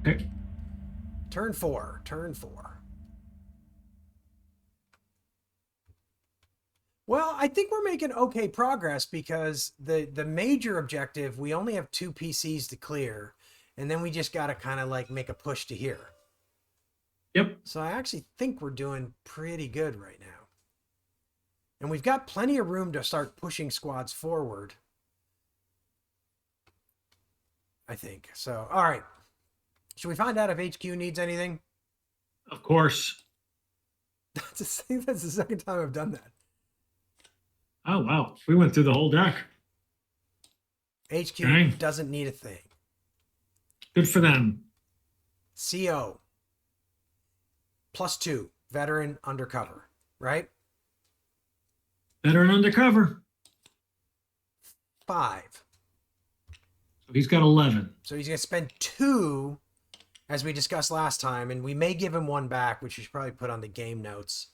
Okay. Turn four. Turn four. Well, I think we're making okay progress because the major objective, we only have 2 PCs to clear, and then we just got to kind of like make a push to here. Yep. So I actually think we're doing pretty good right now. And we've got plenty of room to start pushing squads forward, I think. So, all right. Should we find out if HQ needs anything? Of course. That's the second time I've done that. Oh, wow. We went through the whole deck. HQ Dang. doesn't need a thing. Good for them. CO. +2. Veteran undercover. Right? Veteran undercover. 5. So he's got 11. So he's going to spend 2, as we discussed last time, and we may give him 1 back, which we should probably put on the game notes.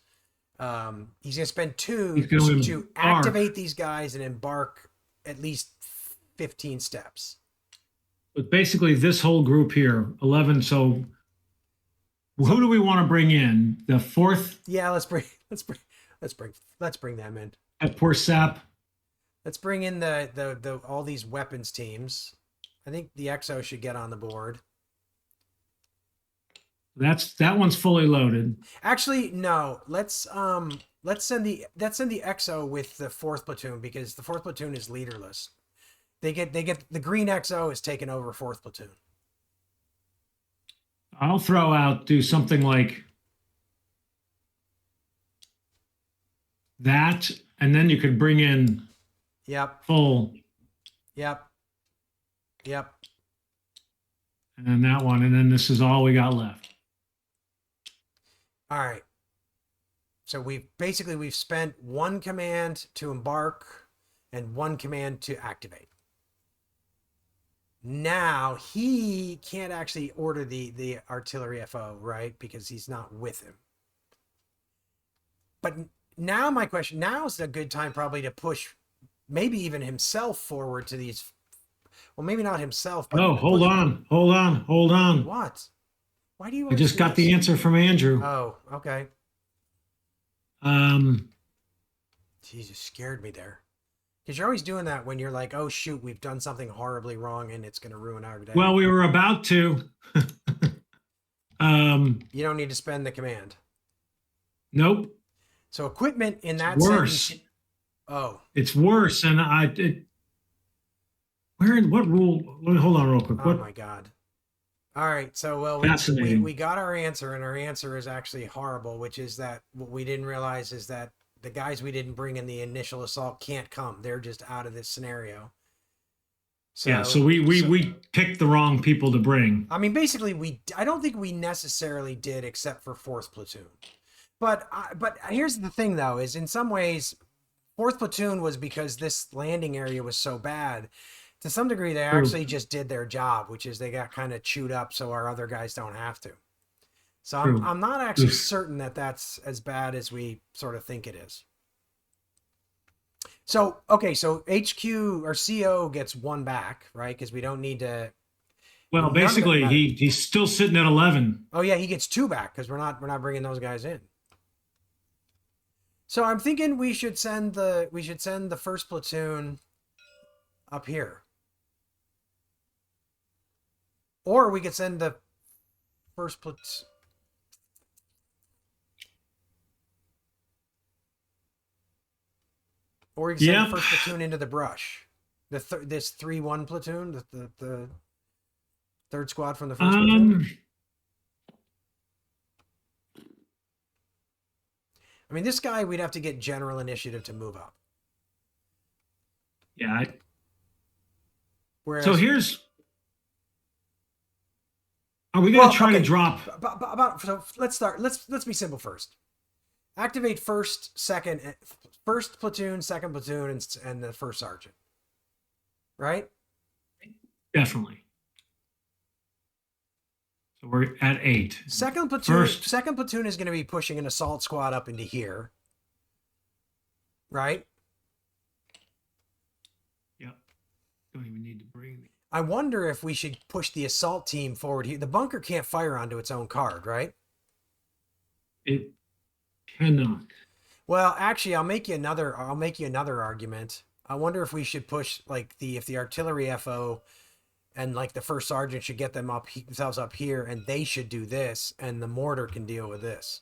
He's going to spend 2 to activate these guys and embark at least 15 steps. But basically, this whole group here, 11. So who do we want to bring in? The 4th? Yeah, let's bring them in. That poor sap. Let's bring in the all these weapons teams. I think the EXO should get on the board. That one's fully loaded. Actually, no. Let's send the EXO with the 4th platoon because the 4th platoon is leaderless. They get the green EXO is taking over 4th platoon. I'll do something like that, and then you could bring in full. Yep. And then that one, and then this is all we got left. All right. So we've spent 1 command to embark and 1 command to activate. Now he can't actually order the artillery FO, right? Because he's not with him. But now my question, now is a good time probably to push maybe even himself forward to these. Well, maybe not himself. But hold on. What? Why do you? I just got the answer from Andrew. Oh, okay. Jesus, scared me there. Because you're always doing that when you're like, oh, shoot, we've done something horribly wrong and it's going to ruin our day. Well, we were about to. You don't need to spend the command. Nope. So equipment in that worse. Sentence, oh. It's worse. And what rule? Hold on real quick. Oh, my God. All right. So, well, we got our answer, and our answer is actually horrible, which is that what we didn't realize is that the guys we didn't bring in the initial assault can't come. They're just out of this scenario. So, so we picked the wrong people to bring. I mean, basically, I don't think we necessarily did, except for 4th platoon. But here's the thing, though, is in some ways, 4th platoon was because this landing area was so bad. To some degree, they actually just did their job, which is they got kind of chewed up so our other guys don't have to. So I'm not actually certain that that's as bad as we sort of think it is. So, okay, so HQ or CO gets 1 back, right? Because we don't need to. Well, basically, he's still sitting at 11. Oh yeah, he gets 2 back because we're not bringing those guys in. So I'm thinking we should send the 1st platoon up here. Or we could send the 1st platoon. Or we can send the 1st platoon into the brush. This 3-1 platoon, the 3rd squad from the 1st platoon. I mean, this guy, we'd have to get general initiative to move up. Yeah. Whereas, so are we going to try to drop? So let's start. Let's be simple first. Activate 1st platoon, 2nd platoon, and the 1st sergeant. Right? Definitely. So we're at 8. Second platoon is going to be pushing an assault squad up into here. Right? don't even need to bring the. I wonder if we should push the assault team forward here. The bunker can't fire onto its own card, right? It cannot. Well, actually, I'll make you another argument. I wonder if we should push like if the artillery FO and like the first sergeant should get themselves up here, and they should do this, and the mortar can deal with this.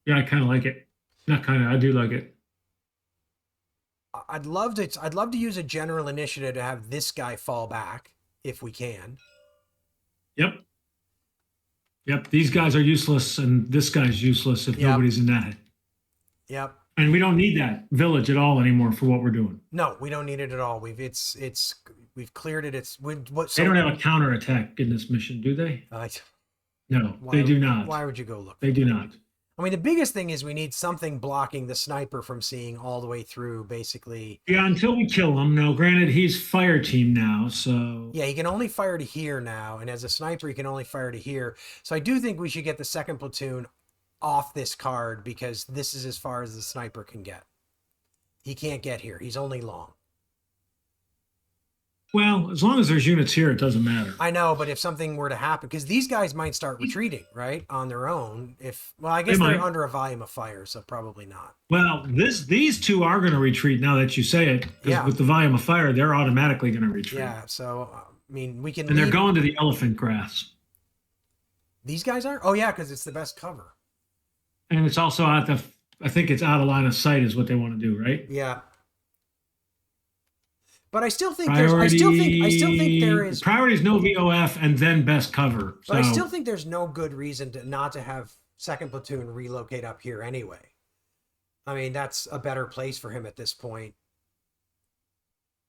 Yeah, I kind of like it. Not kind of. I do like it. I'd love to use a general initiative to have this guy fall back if we can. Yep. Yep. These guys are useless, and this guy's useless if nobody's in that. Yep. And we don't need that village at all anymore for what we're doing. No, we don't need it at all. We've cleared it. They don't have a counterattack in this mission, do they? No, they do not. Why would you go look? They do not. I mean, the biggest thing is we need something blocking the sniper from seeing all the way through, basically. Yeah, until we kill him. Now, granted, he's fire team now, so. Yeah, he can only fire to here now, and as a sniper, he can only fire to here. So I do think we should get the second platoon off this card, because this is as far as the sniper can get. He can't get here. He's only long. Well, as long as there's units here, it doesn't matter. I know, but if something were to happen, because these guys might start retreating, right, on their own. I guess they're under a volume of fire, so probably not. Well, these two are going to retreat now that you say it. Yeah. With the volume of fire, they're automatically going to retreat. Yeah, so, I mean, we can. And they're going to the elephant grass. These guys are? Oh, yeah, because it's the best cover. And it's also I think it's out of line of sight is what they want to do, right? Yeah. But I still think I still think there is priority is no VOF and then best cover. But I still think there's no good reason not to have second platoon relocate up here anyway. I mean, that's a better place for him at this point.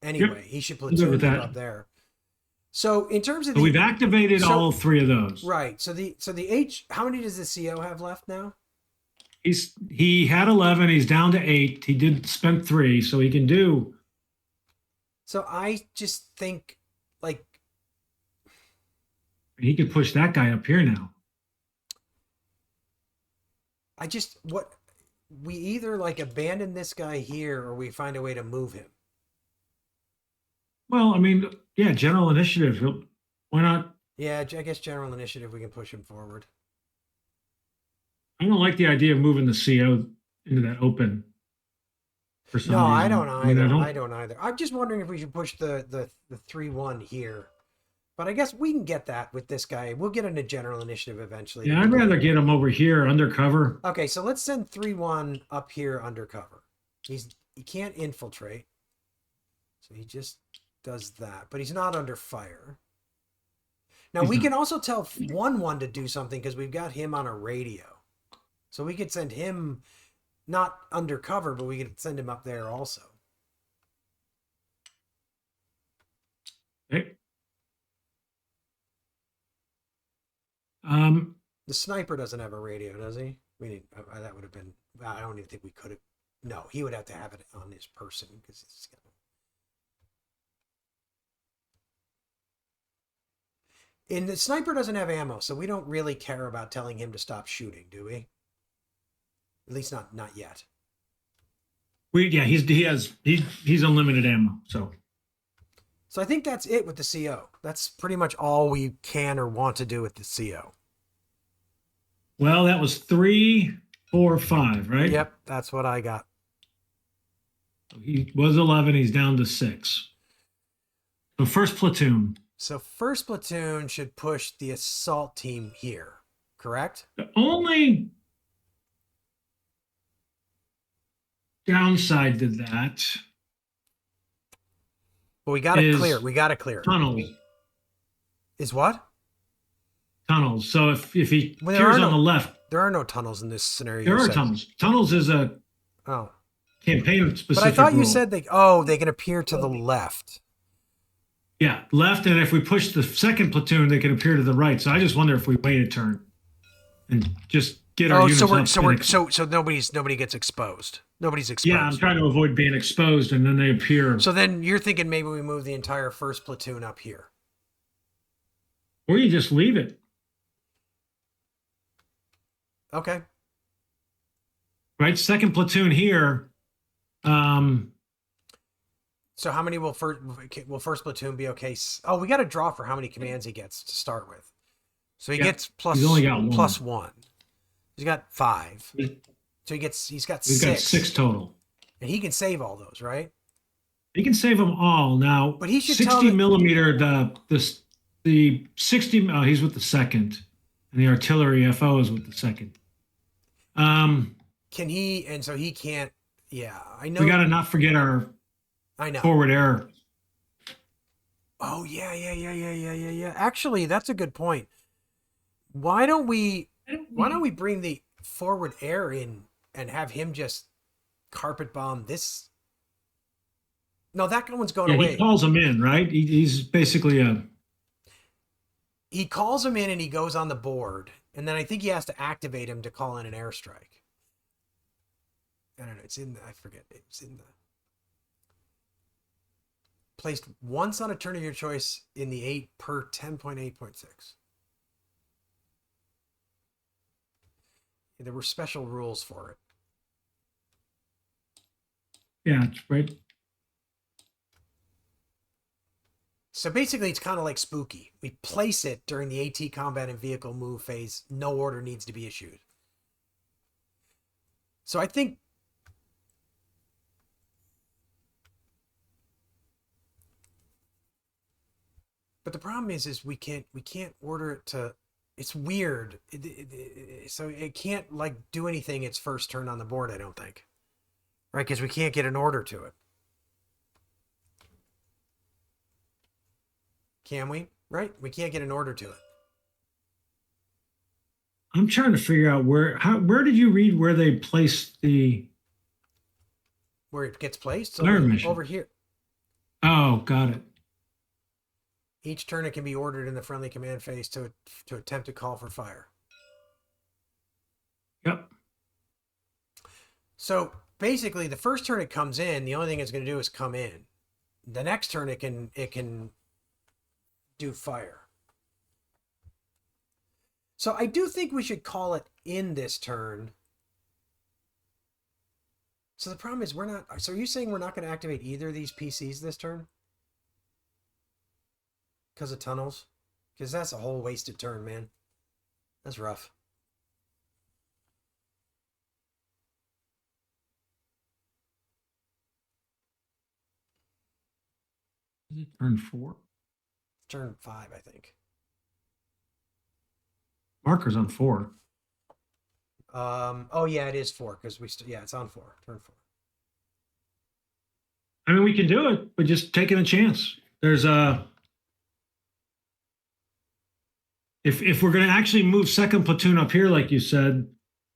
Anyway, he should platoon up there. So in terms of we've activated all three of those. Right. So the H, how many does the CO have left now? He had 11, he's down to 8. He did spend 3, so he can do. So I just think, like, he could push that guy up here now. We either like abandon this guy here or we find a way to move him. Well, I mean, yeah, general initiative. Why not? Yeah, I guess general initiative, we can push him forward. I don't like the idea of moving the CO into that open. For some reason. I don't either. I don't either. I'm just wondering if we should push the 3-1 here. But I guess we can get that with this guy. We'll get into general initiative eventually. Yeah, I'd rather get him over here undercover. Okay, so let's send 3-1 up here undercover. He can't infiltrate. So he just does that. But he's not under fire. Now we can also tell 1-1 to do something because we've got him on a radio. So we could send him not undercover, but we could send him up there also. Okay. The sniper doesn't have a radio, does he? That would have been. I don't even think we could have. No, he would have to have it on his person because it's. And the sniper doesn't have ammo, so we don't really care about telling him to stop shooting, do we? At least not yet. He's unlimited ammo, so. So I think that's it with the CO. That's pretty much all we can or want to do with the CO. Well, that was 3, 4, 5, right? Yep, that's what I got. He was 11. He's down to 6. So first platoon. So first platoon should push the assault team here, correct? The only downside to that. Well, we got it clear. We got it clear. Tunnels. Is what? Tunnels. So if he appears on the left. There are no tunnels in this scenario. There are tunnels. Tunnels is a campaign specific. But I thought you rule. said they can appear to the left. Yeah, left, and if we push the second platoon, they can appear to the right. So I just wonder if we wait a turn and just get our units up. So nobody gets exposed. Nobody's exposed. Yeah, I'm trying to avoid being exposed, and then they appear. So then you're thinking maybe we move the entire first platoon up here, or you just leave it. Okay. Right, second platoon here. So how many will first platoon be okay? Oh, we got to draw for how many commands he gets to start with. So he gets He's only got one. plus 1. He's got 5. He- So he's got We've 6. got 6 total. And he can save all those, right? He can save them all now. But he should 60 millimeter. The 60. Oh, he's with the second, and the artillery FO is with the second. Can he? And so he can't. Yeah, I know. We got to not forget our forward air. Oh yeah. Actually, that's a good point. Why don't we bring the forward air in and have him just carpet bomb this? No, that one's going away. He calls him in, right? He's basically He calls him in and he goes on the board, and then I think he has to activate him to call in an airstrike. I don't know. It's in the. I forget. It's in the. Placed once on a turn of your choice in the 8 per 10.8.6. There were special rules for it. Yeah, that's right. So basically, it's kind of like Spooky. We place it during the AT combat and vehicle move phase. No order needs to be issued. So I think... But the problem is we can't order it to... It's weird. So it can't like do anything its first turn on the board, I don't think. Right? Because we can't get an order to it. Can we? Right? We can't get an order to it. I'm trying to figure out where did you read where they placed the... Where it gets placed? Over here. Oh, got it. Each turn it can be ordered in the friendly command phase to attempt to call for fire. Yep. So basically, the first turn it comes in, the only thing it's going to do is come in. The next turn it can do fire. So I do think we should call it in this turn. So the problem is we're not... So are you saying we're not going to activate either of these PCs this turn? Because of tunnels? Because that's a whole wasted turn, man. That's rough. Is it turn 4? Turn 5, I think. Marker's on 4. Oh yeah, it is 4 because it's on 4. Turn 4. I mean, we can do it, but just taking a chance. There's if we're going to actually move second platoon up here, like you said,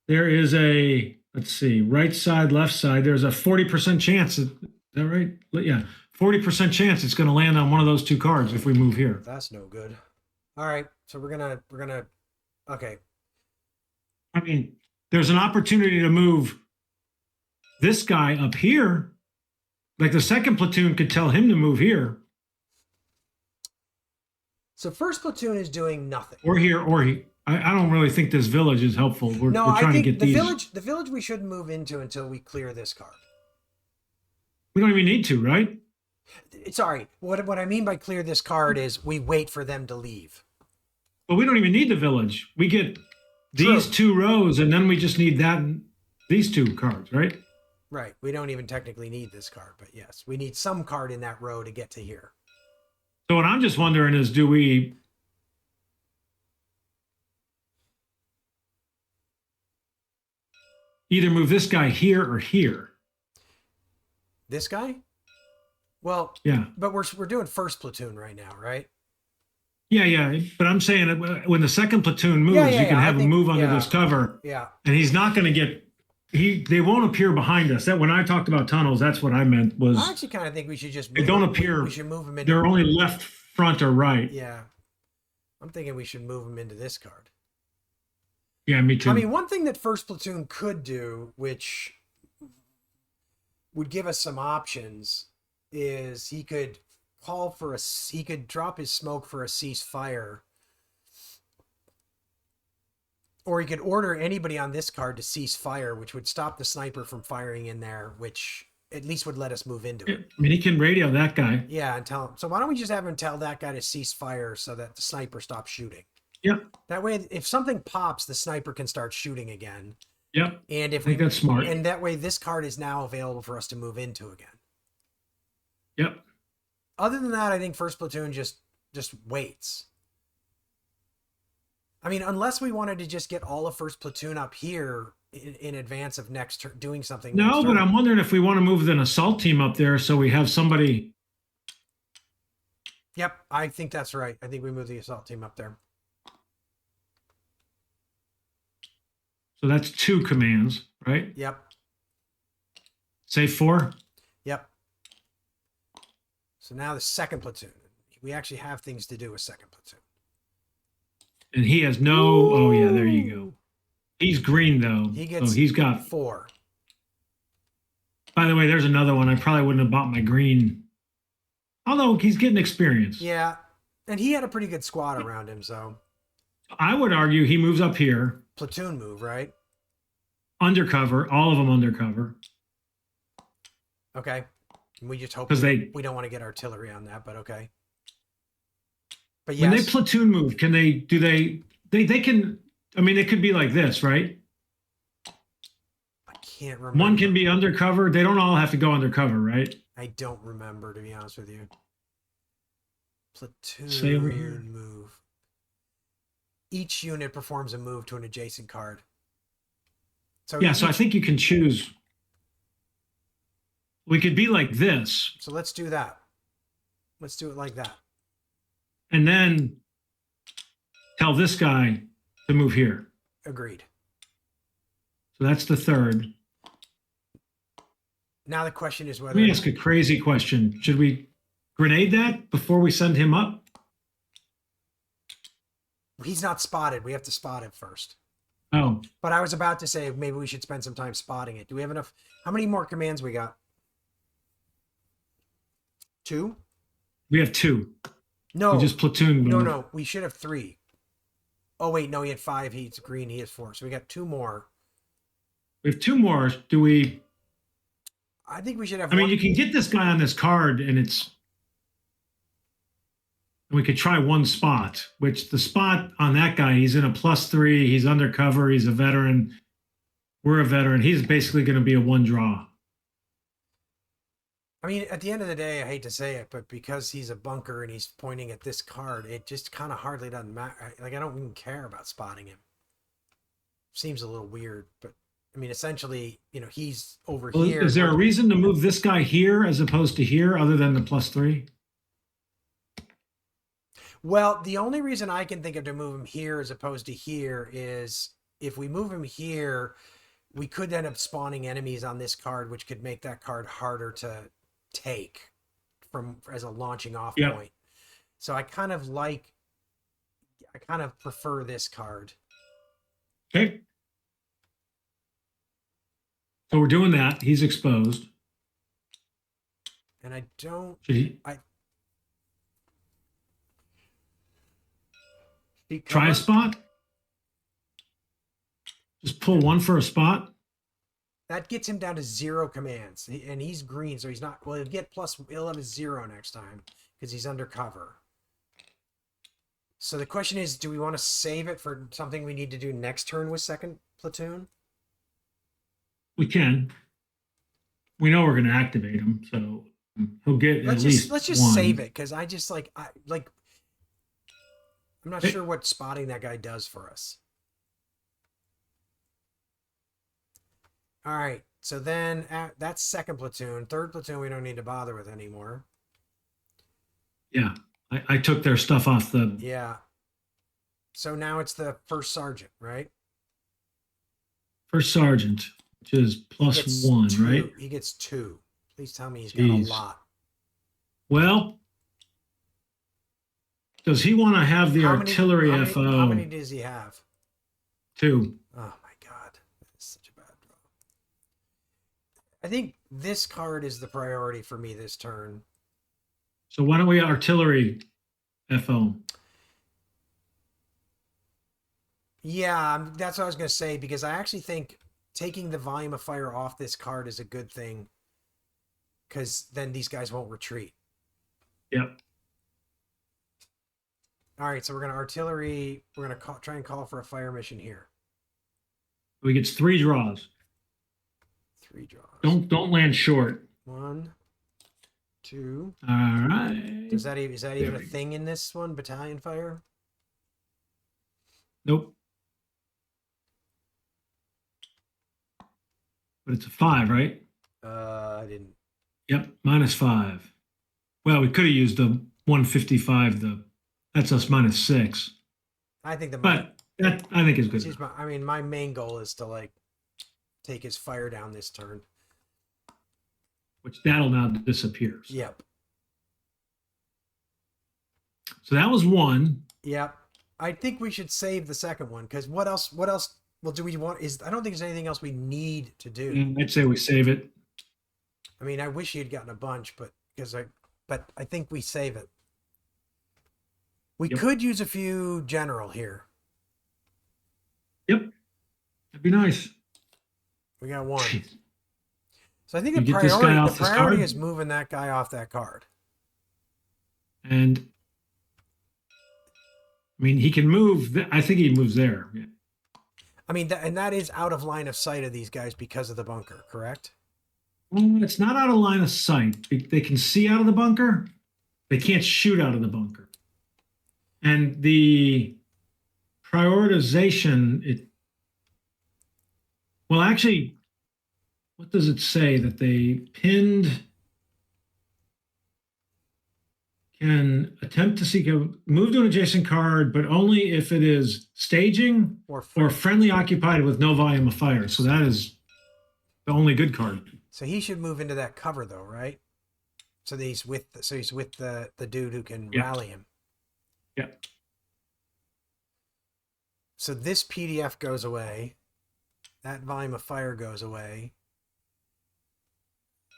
there is a, let's see, right side, left side. There's a 40% chance. Is that right? Yeah, 40% chance it's going to land on one of those 2 cards if we move here. That's no good. All right, so we're gonna. Okay. I mean, there's an opportunity to move this guy up here. Like the second platoon could tell him to move here. So first platoon is doing nothing. Or here, or he. I don't really think this village is helpful. We're trying to get the these. The village we shouldn't move into until we clear this card. We don't even need to, right? Sorry. What I mean by clear this card is we wait for them to leave. But we don't even need the village. We get these 2 rows, and then we just need these 2 cards, right? Right. We don't even technically need this card, but yes, we need some card in that row to get to here. So what I'm just wondering is, do we either move this guy here or here? This guy? Well, yeah. But we're doing first platoon right now, right? Yeah. But I'm saying that when the second platoon moves, you can have him move under this cover. Yeah. And he's not going to get... They won't appear behind us. That when I talked about tunnels, that's what I meant was... I actually kind of think we should just... They don't appear... We should move them into... They're only left, front, or right. Yeah. I'm thinking we should move them into this card. Yeah, me too. I mean, one thing that first platoon could do, which would give us some options, is he could call for he could drop his smoke for a ceasefire Or he could order anybody on this card to cease fire, which would stop the sniper from firing in there, which at least would let us move into I it. mean, he can radio that guy. Yeah, and tell him. So why don't we just have him tell that guy to cease fire so that the sniper stops shooting? Yep. That way, if something pops, the sniper can start shooting again. Yep. And if I think that's smart. and that way, this card is now available for us to move into again. Yep. Other than that, I think first platoon just waits. I mean, unless we wanted to just get all of first platoon up here in advance of next turn, doing something. No, but I'm wondering if we want to move an assault team up there so we have somebody. Yep, I think that's right. I think we move the assault team up there. So that's 2 commands, right? Yep. Say 4. Yep. So now the second platoon. We actually have things to do with second platoon. And he has no. Oh yeah, there you go. He's green though. He gets. So he's got 4. By the way, there's another one. I probably wouldn't have bought my green. Although he's getting experience. Yeah, and he had a pretty good squad around him, so. I would argue he moves up here. Platoon move, right? Undercover, all of them undercover. Okay. We just hope we don't want to get artillery on that, but okay. But yes. When they platoon move, can they can, I mean, it could be like this, right? I can't remember. One can be undercover. They don't all have to go undercover, right? I don't remember, to be honest with you. Platoon Say over here. move. Each unit performs a move to an adjacent card. So yeah, so I think you can choose. We could be like this. So let's do that. Let's do it like that. And then tell this guy to move here. Agreed. So that's the third. Now the question is whether... Let me ask a crazy question. Should we grenade that before we send him up? He's not spotted. We have to spot him first. Oh. But I was about to say maybe we should spend some time spotting it. Do we have enough? How many more commands we got? 2? We have 2. No. We just platoon move. No. We should have 3. Oh, wait. No, he had 5. He's green. He has 4. So we got 2 more. We have 2 more. Do we... I think we should have I mean, you can get this guy on this card and it's... We could try one spot, which the spot on that guy, he's in a +3. He's undercover. He's a veteran. We're a veteran. He's basically going to be a 1 draw. I mean, at the end of the day, I hate to say it, but because he's a bunker and he's pointing at this card, it just kind of hardly doesn't matter. Like, I don't even care about spotting him. Seems a little weird, but I mean, essentially, you know, he's over here. Is there a reason to move this guy here as opposed to here other than the +3? Well, the only reason I can think of to move him here as opposed to here is if we move him here, we could end up spawning enemies on this card, which could make that card harder to take from as a launching off point. So I kind of prefer this card. Okay. So we're doing that. He's exposed. And I don't... Try a spot. Just pull 1 for a spot. That gets him down to 0 commands, and he's green, so he's not. Well, he'll have a 0 next time because he's undercover. So the question is, do we want to save it for something we need to do next turn with second platoon? We can. We know we're going to activate him, so he'll get at least let's just 1. save it because I just I'm not sure what spotting that guy does for us. All right, so then that's second platoon. Third platoon we don't need to bother with anymore. Yeah, I took their stuff off the... Yeah. So now it's the first sergeant, right? First sergeant, which is +1, right? He gets 2. Please tell me he's got a lot. Well, does he want to have the artillery FO? How many does he have? 2. Oh my God, that is such a bad draw. I think this card is the priority for me this turn. So why don't we artillery FO? Yeah, that's what I was going to say because I actually think taking the volume of fire off this card is a good thing because then these guys won't retreat. Yep. All right, so we're going to artillery. We're going to try and call for a fire mission here. He gets 3 draws. 3 draws. Don't land short. 1, 2. All right. Is that even a thing in this one? Battalion fire? Nope. But it's a 5, right? I didn't. Yep, -5. Well, we could have used the 155. That's us -6. I think But that I think is good. I mean, my main goal is to like take his fire down this turn. Which that'll now disappear. Yep. So that was 1. Yep. I think we should save the second one because what else? Well, do we want? I don't think there's anything else we need to do. I'd say we save it. I mean, I wish he had gotten a bunch, but I think we save it. We could use a few general here. Yep. That'd be nice. We got 1. So I think the priority is moving that guy off that card. And I mean, he can move. I think he moves there. Yeah. I mean, that is out of line of sight of these guys because of the bunker, correct? It's not out of line of sight. They can see out of the bunker. They can't shoot out of the bunker. And the prioritization, well, actually, what does it say? That they pinned can attempt to seek a move to an adjacent card, but only if it is staging or friendly occupied with no volume of fire. So that is the only good card. So he should move into that cover though, right? So he's with the dude who can rally him. Yeah. So this PDF goes away. That volume of fire goes away.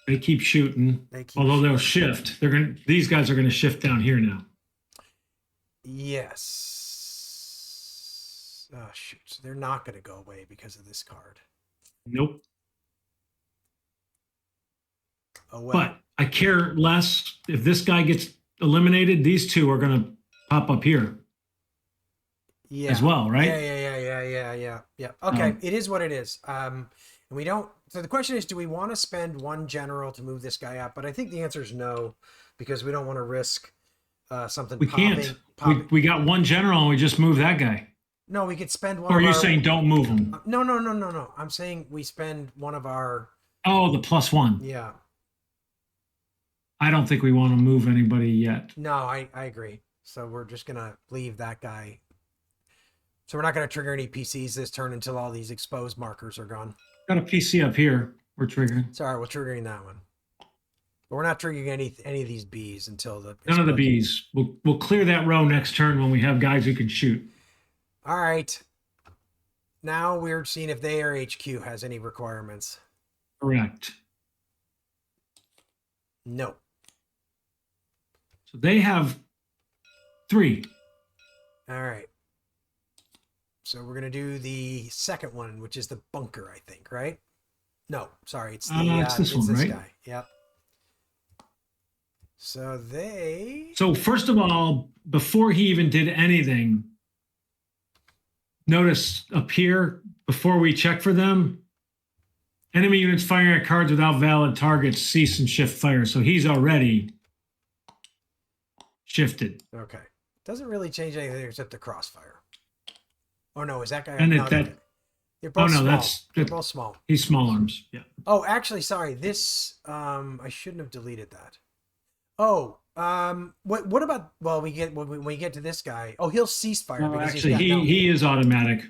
They keep shooting. Although they'll shift. These guys are gonna shift down here now. Yes. Oh shoot. So they're not gonna go away because of this card. Nope. Oh well. But I care less if this guy gets eliminated. These 2 are gonna pop up here. Yeah. As well, right? Yeah. Okay, it is what it is. And we don't. So the question is, do we want to spend 1 general to move this guy up? But I think the answer is no, because we don't want to risk something. We can't. We got 1 general and we just move that guy. No, we could spend one. Or are you saying don't move him? No. I'm saying we spend one of our. Oh, the +1. Yeah. I don't think we want to move anybody yet. No, I agree. So we're just gonna leave that guy. So we're not gonna trigger any PCs this turn until all these exposed markers are gone. Got a PC up here. We're triggering. Sorry, we're triggering that one. But we're not triggering any of these Bs until the none of the Bs. We'll clear that row next turn when we have guys who can shoot. All right. Now we're seeing if their HQ has any requirements. Correct. No. So they have 3. All right. So we're gonna do the second one, which is the bunker, I think, right? No, sorry, it's this one, right? Guy. Yep. So first of all, before he even did anything, notice up here, before we check for them, enemy units firing at cards without valid targets cease and shift fire. So he's already shifted. Okay. Doesn't really change anything except the crossfire. Oh no, is that guy? And they're both small. They're both small. He's small arms. Yeah. Oh, actually, sorry. This I shouldn't have deleted that. Oh, what about? Well, when we get to this guy. Oh, he'll cease fire. Well, actually, he is automatic.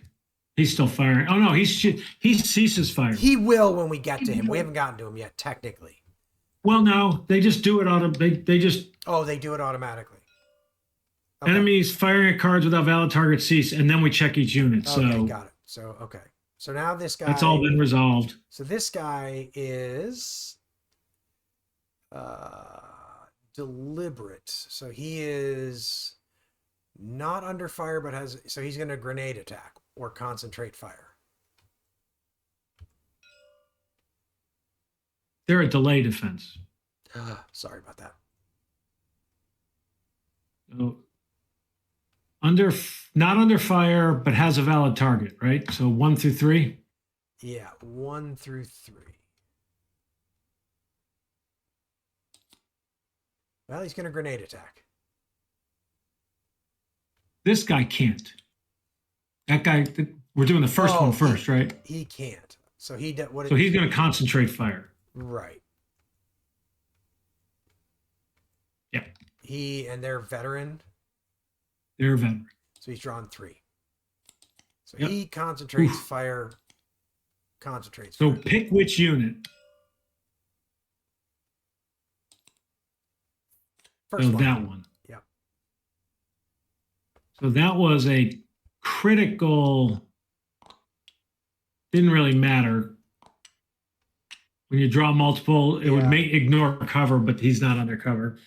He's still firing. Oh no, he ceases fire. He will when we get to him. We haven't gotten to him yet, technically. Well, no, they just do it they just. Oh, they do it automatically. Okay. Enemies firing at cards without valid target cease, and then we check each unit. Okay, so got it. So okay. So now this guy. That's all been resolved. So this guy is deliberate. So he is Not under fire, but so he's going to grenade attack or concentrate fire. They're a delay defense. Sorry about that. So not under fire, but has a valid target, right? So 1 through 3. Yeah, 1 through 3. Well, he's going to grenade attack. This guy can't. That guy. We're doing the first one first, right? He can't. So So he's going to concentrate fire. Right. Yeah. And they're veteran. They're a veteran. So he's drawn 3. So Yep. he concentrates fire. Concentrates. So fire. pick which unit. First So one. that one. Yeah. So that was a critical. Didn't really matter. When you draw multiple, it would ignore cover, but he's not under cover.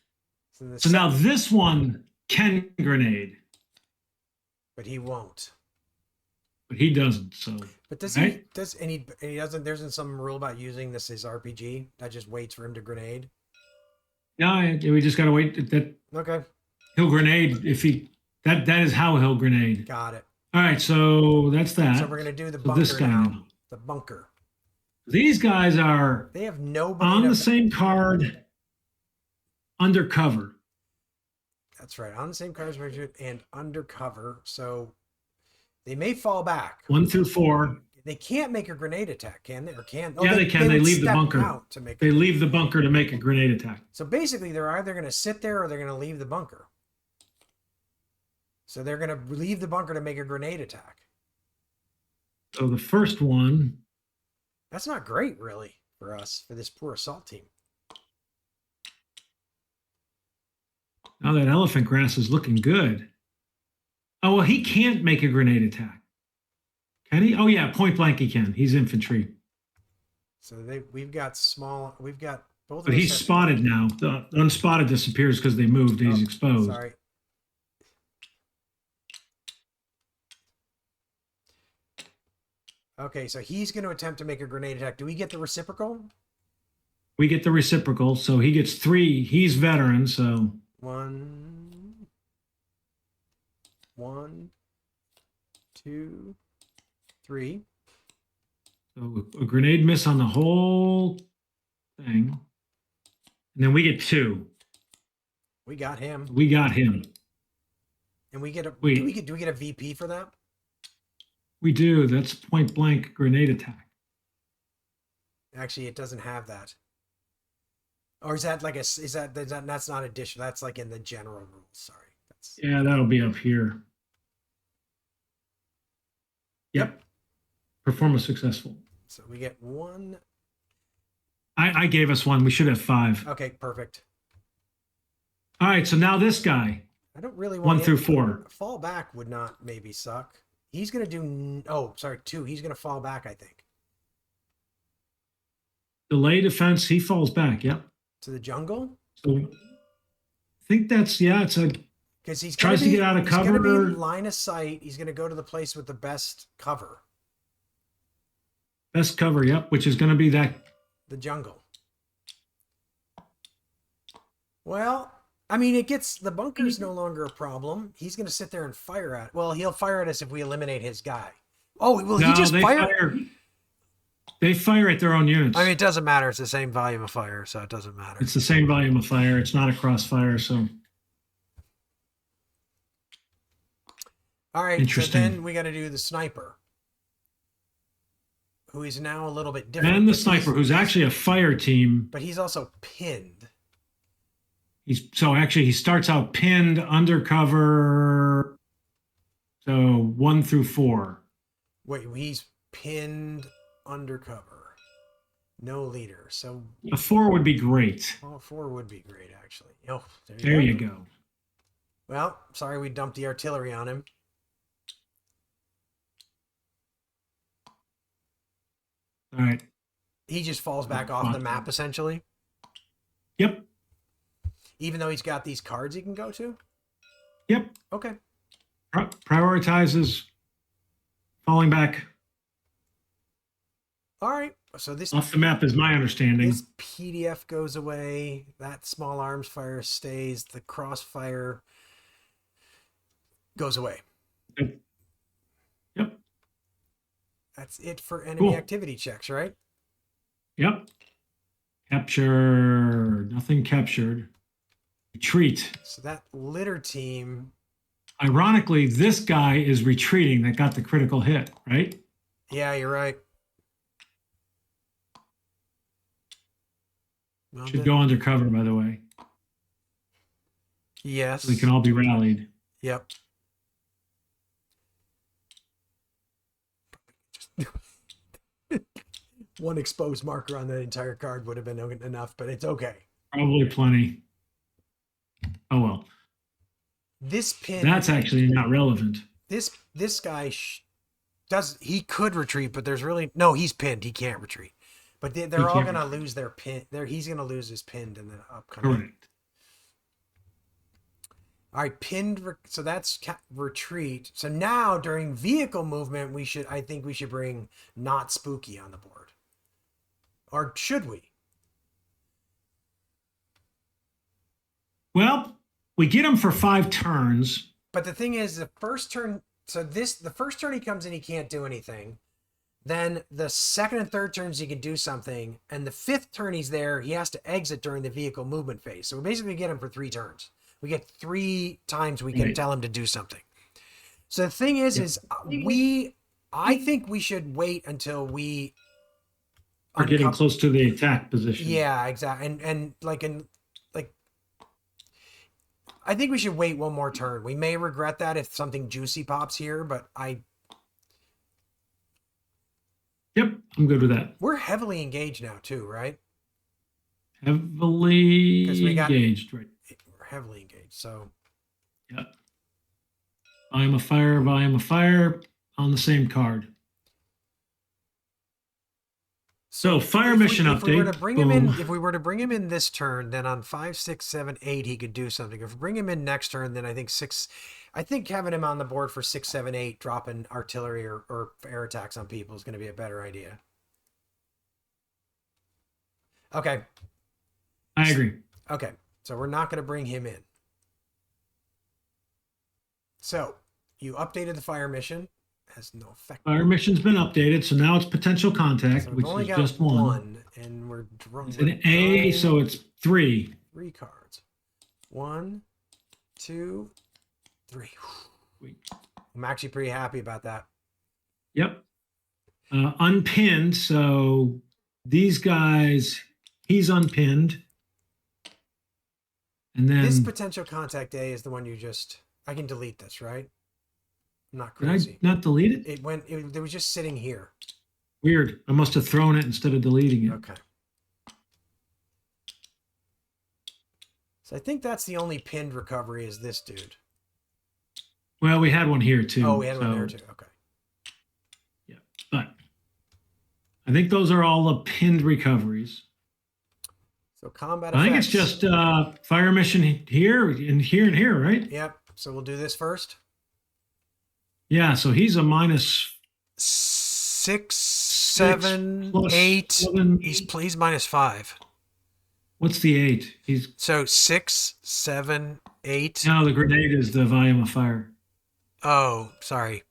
So now this one can grenade. But he won't. But he doesn't. So. But does he? And he doesn't. There isn't some rule about using this as RPG that just waits for him to grenade. No, we just gotta wait. That Okay. He'll grenade if he. That is how he'll grenade. Got it. All right, so that's that. So we're gonna do the bunker this guy now. The bunker. These guys are They have nobody on the same card, undercover. That's right. On the same cards and undercover. So they may fall back. 1 through 4. They can't make a grenade attack, can they? Or can? Yeah, they can. They leave the bunker. Out to make they leave the bunker to make a grenade attack. So basically, they're either going to sit there or they're going to leave the bunker. So they're going to leave the bunker to make a grenade attack. So the first one. That's not great, really, for us, for this poor assault team. Now that elephant grass is looking good. Oh, well, he can't make a grenade attack. Can he? Oh, yeah, point blank he can. He's infantry. So we've got both of But he's spotted now. The unspotted disappears because they moved. He's exposed. Sorry. Okay, so he's going to attempt to make a grenade attack. Do we get the reciprocal? We get the reciprocal, so he gets 3. He's veteran, so 1, 2, 3. So a grenade miss on the whole thing, and then we get 2. We got him. We got him, and we get do we get a VP for that? We do. That's point blank grenade attack. Actually, it doesn't have that. Or is that like that's not additional? That's like in the general rules. Sorry. Yeah, that'll be up here. Yep. Performance successful. So we get 1. I gave us 1. We should have 5. Okay, perfect. All right, so now this guy. I don't really want 1 through 4. Fall back would not maybe suck. He's going to do 2. He's going to fall back, I think. Delay defense, he falls back. Yep. To the jungle? So I think that's it's a because he tries to get out of cover. He's going to be line of sight. He's going to go to the place with the best cover. Best cover, yep, which is going to be the jungle. Well, I mean, the bunker's no longer a problem. He's going to sit there and fire at. Well, he'll fire at us if we eliminate his guy. Oh, will he just fire? They fire at their own units. I mean, it doesn't matter. It's the same volume of fire, so it doesn't matter. It's the same volume of fire. It's not a crossfire, so. All right, interesting. So then we got to do the sniper, who is now a little bit different. And the sniper, who's actually a fire team. But he's also pinned. He starts out pinned, undercover. So 1 through 4. Wait, he's pinned, undercover, no leader. So a 4 would be great. Oh, 4 would be great, actually. Oh, there you go. Well, sorry we dumped the artillery on him. All right. He just falls back off the map, essentially. Yep. Even though he's got these cards he can go to? Yep. Okay. Prioritizes falling back All right. So off the map is my understanding. this PDF goes away. That small arms fire stays. The crossfire goes away. Yep. Yep. That's it for enemy Cool. activity checks, right? Yep. Capture. Nothing captured. Retreat. So that litter team. Ironically, this guy is retreating that got the critical hit, right? Yeah, you're right. Well, Should go undercover, by the way. Yes. So they can all be rallied. Yep. One exposed marker on the entire card would have been enough, but it's okay. Probably plenty. Oh well. This pin. That's actually not relevant. This guy he could retreat, but there's really no. He's pinned. He can't retreat. But they're all gonna lose their pin. He's gonna lose his pinned in the upcoming. Correct. All right, pinned. So that's retreat. So now during vehicle movement, I think we should bring not spooky on the board, or should we? Well, we get him for 5 turns. But the thing is, the first turn. So the first turn he comes in, he can't do anything. Then the second and third turns he can do something, and the 5th turn he's there, he has to exit during the vehicle movement phase. So we basically get him for 3 turns. We get 3 times we can tell him to do something. So the thing is I think we should wait until we are getting close to the attack position. Yeah, exactly. And I think we should wait one more turn. We may regret that if something juicy pops here, but Yep, I'm good with that. We're heavily engaged now too, right? Heavily engaged, right? We're heavily engaged, so. Yep. Volume of fire on the same card. So fire mission update. If we were to bring him in this turn, then on 5, 6, 7, 8, he could do something. If we bring him in next turn, then I think having him on the board for 6, 7, 8, dropping artillery or air attacks on people is going to be a better idea. Okay. I agree. Okay. So we're not going to bring him in. So you updated the fire mission. Has no effect. Fire mission's been updated, so now it's potential contact, So which only is got just one. And we're It's an A, so it's 3. 3 cards. 1, 2, 3. I'm actually pretty happy about that. Yep. Unpinned, so these guys, he's unpinned. And then this potential contact A is the one I can delete this, right? I'm not crazy. Did I not delete it? It was just sitting here. Weird. I must have thrown it instead of deleting it. Okay. So I think that's the only pinned recovery is this dude. Well, we had one here too. Oh, we had one there too. Okay. Yeah, but I think those are all the pinned recoveries. So combat I think effects. it's just fire mission here and here and here, right? Yep. So we'll do this first. Yeah, so he's a minus 6, 7, 8. 7. He's -5. What's the 8? He's so 6, 7, 8. No, the grenade is the volume of fire. Oh, sorry.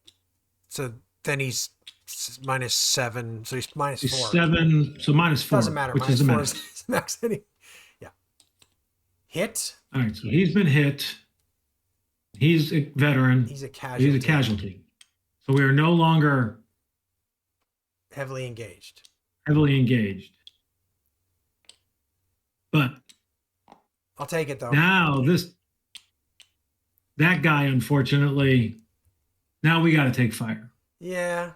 So then he's -7. So he's -4. He's 7, so -4. Doesn't matter. Which is the -4 max. is max. Yeah. Hit. All right, so he's been hit. He's a veteran. He's a casualty. So we are no longer heavily engaged. But I'll take it though. now that guy, unfortunately, now we got to take fire. Yeah.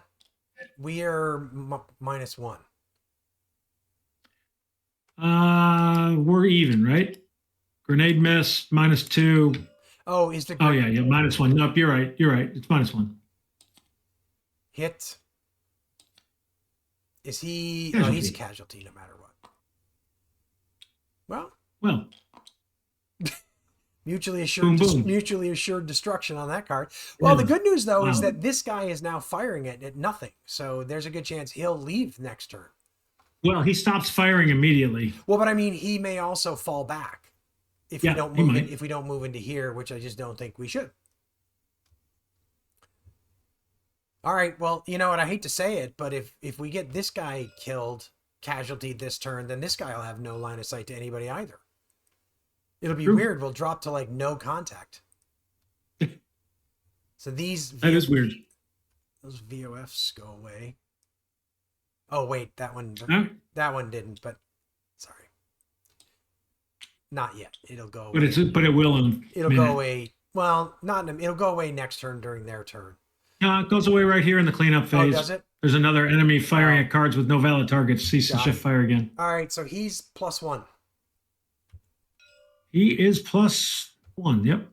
We are -1. We're even, right? Grenade miss, -2. Oh, is the Oh yeah, -1. Nope, you're right. It's -1. Hit. Is he? Casualty. Oh, he's a casualty no matter what. Well, Boom, boom. mutually assured destruction on that card. Well, the Yeah. good news though is Wow. that this guy is now firing it at nothing. So there's a good chance he'll leave next turn. Well, he stops firing immediately. Well, but I mean, he may also fall back if Yeah, we don't he move might. if we don't move into here, which I just don't think we should. All right, well, you know what? I hate to say it, but if we get this guy killed, casualty this turn, then this guy will have no line of sight to anybody either. It'll be True. weird. We'll drop to like no contact. So That is weird. Those VOFs go away. Oh wait, that one didn't, but sorry. Not yet. It'll go away. But it will in a It'll minute. go away. Well, not in a, it'll go away next turn during their turn. No, it goes away right here in the cleanup phase. Oh, does it? There's another enemy firing at cards with no valid targets. Cease to Got shift it. fire again. All right, so he's +1. He is +1. Yep.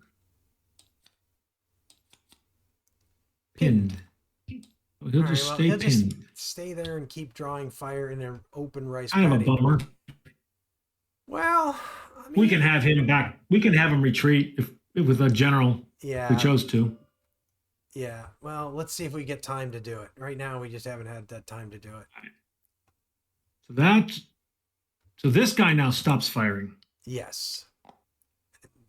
Pinned. He'll All just right, well, stay he'll pinned. just stay there and keep drawing fire in an open rice Kind of a paddy. bummer. Well, I mean, We can have him back. We can have him retreat if with a general. yeah, We chose to. yeah. Well, let's see if we get time to do it. Right now, we just haven't had that time to do it. So this guy now stops firing. Yes,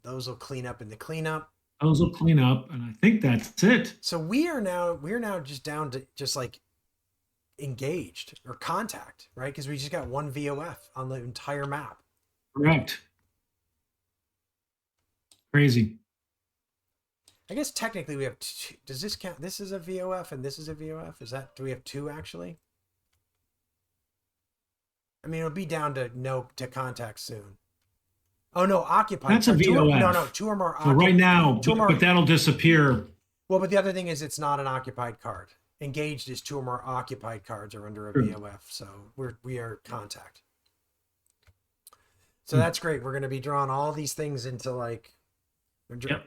those will clean up in the cleanup. Those will clean up, and I think that's it. So we're now just down to just like engaged or contact, right? Because we just got one VOF on the entire map. Correct. Crazy. I guess technically we have two. Does this count? This is a VOF and this is a VOF. Do we have two actually? I mean, it'll be down to contact soon. Oh no, occupied. That's a VOF. No, two or more. So right now, two or more. but that'll disappear. Well, but the other thing is it's not an occupied card. Engaged is two or more occupied cards are under a True. VOF, so we are contact. So that's great. We're going to be drawing all these things into like. Yep.